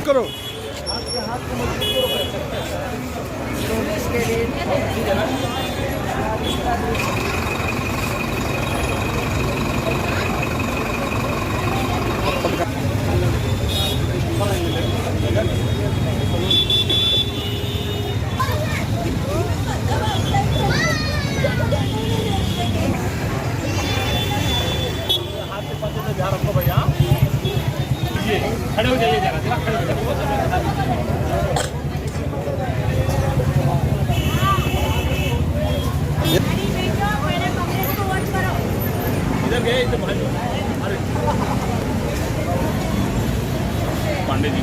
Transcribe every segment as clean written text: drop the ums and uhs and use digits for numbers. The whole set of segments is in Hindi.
करो ध्यान रखो भैया, खड़े हो जाइए जरा, खड़े हो जाइए। इधर गए तो अरे पांडे जी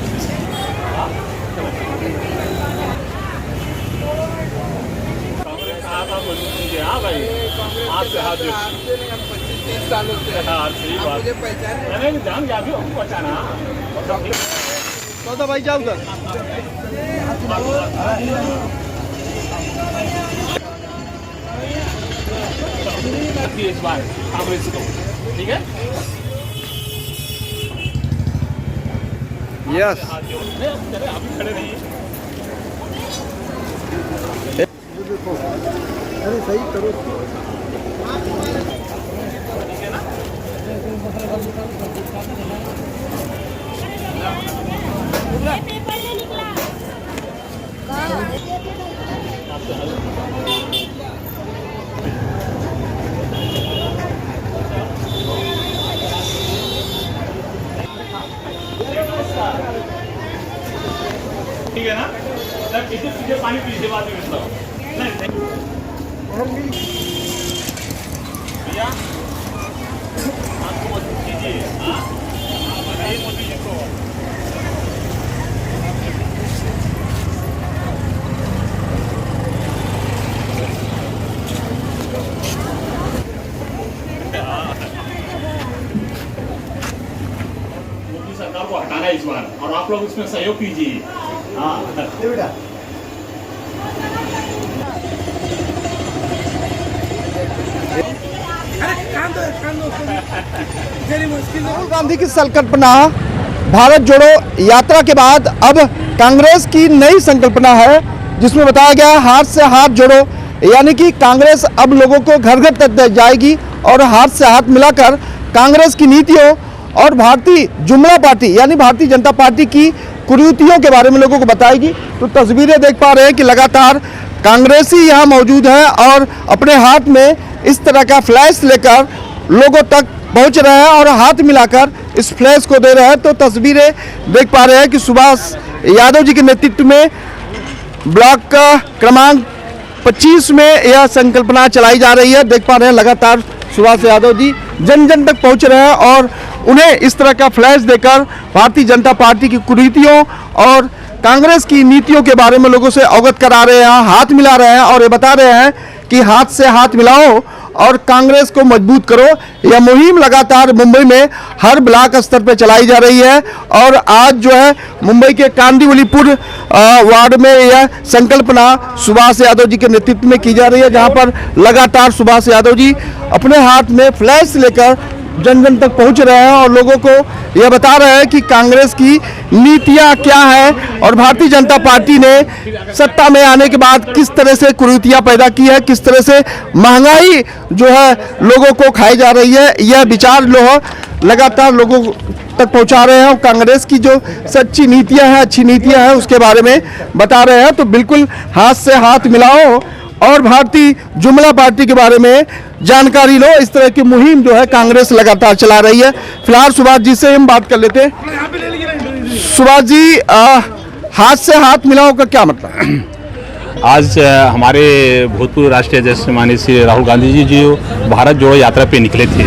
कांग्रेस हाँ भाई, हाथ से हाथ 25 सालों से सही बात। मुझे पहचान जान जा भी हमको पहचाना तो भाई जाओ उधर। इस बार कांग्रेस को ठीक है। यस अभी खड़े रहिए। अरे सही करो पेपर से निकला। ठीक है ना, तब इसे पानी पीजिए बाद में भैया आपको मत कीजिए। हाँ बताइए मोदी जी को। मोदी सरकार को हटाना है इस बार, और आप लोग उसमें सहयोग कीजिए। हाँ राहुल गांधी की संकल्पना भारत जोड़ो यात्रा के बाद अब कांग्रेस की नई संकल्पना है, जिसमें बताया गया है हाथ से हाथ जोड़ो, यानी कि कांग्रेस अब लोगों को घर घर तक जाएगी और हाथ से हाथ मिलाकर कांग्रेस की नीतियों और भारतीय जुमला पार्टी यानी भारतीय जनता पार्टी की कुरीतियों के बारे में लोगों को बताएगी। तो तस्वीरें देख पा रहे हैं कि लगातार कांग्रेसी यहाँ मौजूद है और अपने हाथ में इस तरह का फ्लैश लेकर लोगों तक पहुंच रहे हैं और हाथ मिलाकर इस फ्लैश को दे रहे हैं। तो तस्वीरें देख पा रहे हैं कि सुभाष यादव जी के नेतृत्व में ब्लॉक का क्रमांक 25 में यह संकल्पना चलाई जा रही है। देख पा रहे हैं लगातार सुभाष यादव जी जन जन तक पहुंच रहे हैं और उन्हें इस तरह का फ्लैश देकर भारतीय जनता पार्टी की कुरीतियों और कांग्रेस की नीतियों के बारे में लोगों से अवगत करा रहे हैं, हाथ मिला रहे हैं और ये बता रहे हैं कि हाथ से हाथ मिलाओ और कांग्रेस को मजबूत करो। यह मुहिम लगातार मुंबई में हर ब्लॉक स्तर पर चलाई जा रही है और आज जो है मुंबई के कांदिवलीपुर वार्ड में यह संकल्पना सुभाष यादव जी के नेतृत्व में की जा रही है, जहां पर लगातार सुभाष यादव जी अपने हाथ में फ्लैश लेकर जन जन तक पहुंच रहे हैं और लोगों को यह बता रहे हैं कि कांग्रेस की नीतियां क्या है और भारतीय जनता पार्टी ने सत्ता में आने के बाद किस तरह से कुरीतियां पैदा की है, किस तरह से महंगाई जो है लोगों को खाई जा रही है। यह विचार लोग लगातार लोगों तक पहुंचा रहे हैं और कांग्रेस की जो सच्ची नीतियां हैं, अच्छी नीतियां हैं, उसके बारे में बता रहे हैं। तो बिल्कुल हाथ से हाथ मिलाओ और भारतीय जुमला पार्टी के बारे में जानकारी लो, इस तरह की मुहिम जो है कांग्रेस लगातार चला रही है। फिलहाल सुभाष जी से हम बात कर लेते हैं। सुभाष जी, हाथ से हाथ मिलाओ का क्या मतलब? आज हमारे भूतपूर्व राष्ट्रीय अध्यक्ष माननीय श्री राहुल गांधी जी जो भारत जोड़ो यात्रा पे निकले थे,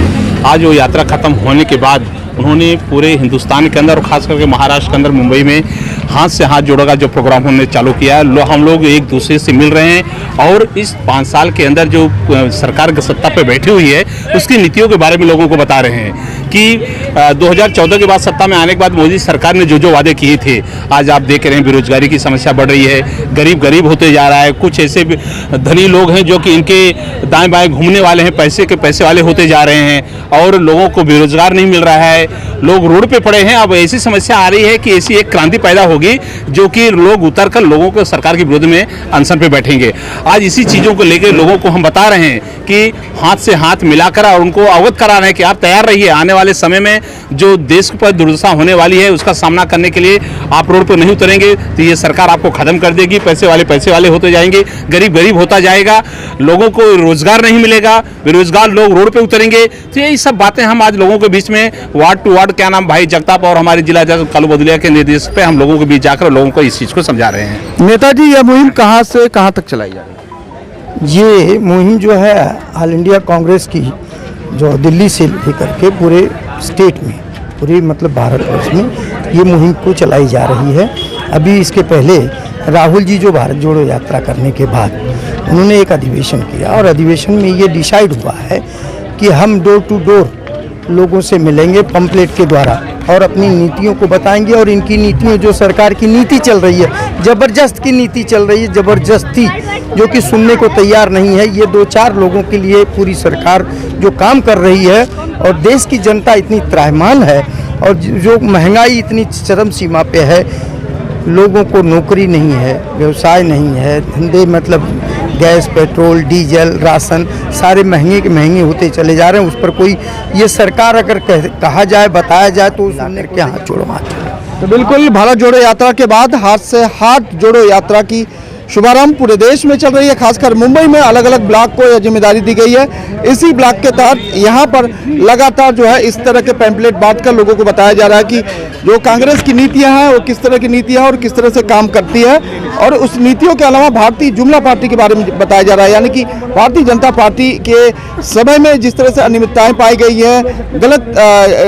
आज वो यात्रा खत्म होने के बाद उन्होंने पूरे हिंदुस्तान के अंदर और खास करके महाराष्ट्र के अंदर मुंबई में हाथ से हाथ जोड़ो का जो प्रोग्राम उन्होंने चालू किया है। हम लोग एक दूसरे से मिल रहे हैं और इस 5 साल के अंदर जो सरकार की सत्ता पे बैठी हुई है उसकी नीतियों के बारे में लोगों को बता रहे हैं कि 2014 के बाद सत्ता में आने के बाद मोदी सरकार ने जो वादे किए थे, आज आप देख रहे हैं बेरोजगारी की समस्या बढ़ रही है, गरीब होते जा रहा है। कुछ ऐसे धनी लोग हैं जो कि इनके दाएं बाएं घूमने वाले हैं, पैसे वाले होते जा रहे हैं और लोगों को बेरोजगार नहीं मिल रहा है, लोग रोड पे पड़े हैं। अब ऐसी समस्या आ रही है कि ऐसी एक क्रांति पैदा होगी जो कि लोग उतर कर लोगों को सरकार के विरोध में अनशन पे बैठेंगे। आज इसी चीज़ों को लेकर लोगों को हम बता रहे हैं कि हाथ से हाथ मिलाकर और उनको अवगत करा रहे हैं कि आप तैयार रहिए, आने वाले समय में जो देश पर दुर्दशा होने वाली है उसका सामना करने के लिए आप रोड पर नहीं उतरेंगे तो ये सरकार आपको खत्म कर देगी। पैसे वाले होते जाएंगे, गरीब होता जाएगा, लोगों को रोजगार नहीं मिलेगा, बेरोजगार लोग रोड पे उतरेंगे। तो यही सब बातें हम आज लोगों के बीच में वार्ड टू वार्ड क्या नाम भाई जगताप और हमारे जिला जज कालू बदुलिया के निर्देश पे हम लोगों के बीच जाकर लोगों को इस चीज को समझा रहे हैं। नेताजी, यह मुहिम कहाँ से कहाँ तक चलाई जा रही है? ये मुहिम जो है ऑल इंडिया कांग्रेस की जो दिल्ली से लेकर के पूरे स्टेट में, पूरे मतलब भारतवर्ष में ये मुहिम को चलाई जा रही है। अभी इसके पहले राहुल जी जो भारत जोड़ो यात्रा करने के बाद उन्होंने एक अधिवेशन किया और अधिवेशन में ये डिसाइड हुआ है कि हम डोर टू डोर लोगों से मिलेंगे पंपलेट के द्वारा और अपनी नीतियों को बताएंगे। और इनकी नीतियों जो सरकार की नीति चल रही है, ज़बरदस्त की नीति चल रही है, ज़बरदस्ती जो कि सुनने को तैयार नहीं है। ये 2-4 लोगों के लिए पूरी सरकार जो काम कर रही है और देश की जनता इतनी त्राहिमाम है और जो महंगाई इतनी चरम सीमा पे है, लोगों को नौकरी नहीं है, व्यवसाय नहीं है, धंधे मतलब गैस, पेट्रोल, डीजल, राशन सारे महंगे के महंगे होते चले जा रहे हैं। उस पर कोई ये सरकार अगर कहा जाए, बताया जाए तो सुनने के हाथ जोड़ो मात्र। तो बिल्कुल भारत जोड़ो यात्रा के बाद हाथ से हाथ जोड़ो यात्रा की शुभारंभ पूरे देश में चल रही है। खासकर मुंबई में अलग अलग ब्लॉक को यह जिम्मेदारी दी गई है। इसी ब्लॉक के तहत यहाँ पर लगातार जो है इस तरह के पैम्पलेट बांटकर लोगों को बताया जा रहा है कि जो कांग्रेस की नीतियाँ हैं वो किस तरह की नीतियाँ हैं और किस तरह से काम करती है। और उस नीतियों के अलावा भारतीय जुमला पार्टी के बारे में बताया जा रहा है, यानी कि भारतीय जनता पार्टी के समय में जिस तरह से अनियमितताएं पाई गई है, गलत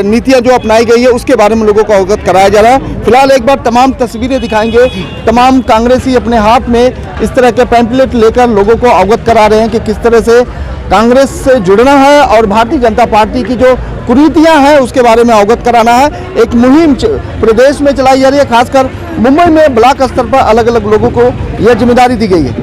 नीतियां जो अपनाई गई है उसके बारे में लोगों को अवगत कराया जा रहा है। फिलहाल एक बार तमाम तस्वीरें दिखाएंगे। तमाम कांग्रेसी अपने हाथ में इस तरह के पैम्पलेट लेकर लोगों को अवगत करा रहे हैं कि किस तरह से कांग्रेस से जुड़ना है और भारतीय जनता पार्टी की जो कुरीतियां हैं उसके बारे में अवगत कराना है। एक मुहिम प्रदेश में चलाई जा रही है, खासकर मुंबई में ब्लॉक स्तर पर अलग अलग लोगों को यह जिम्मेदारी दी गई है।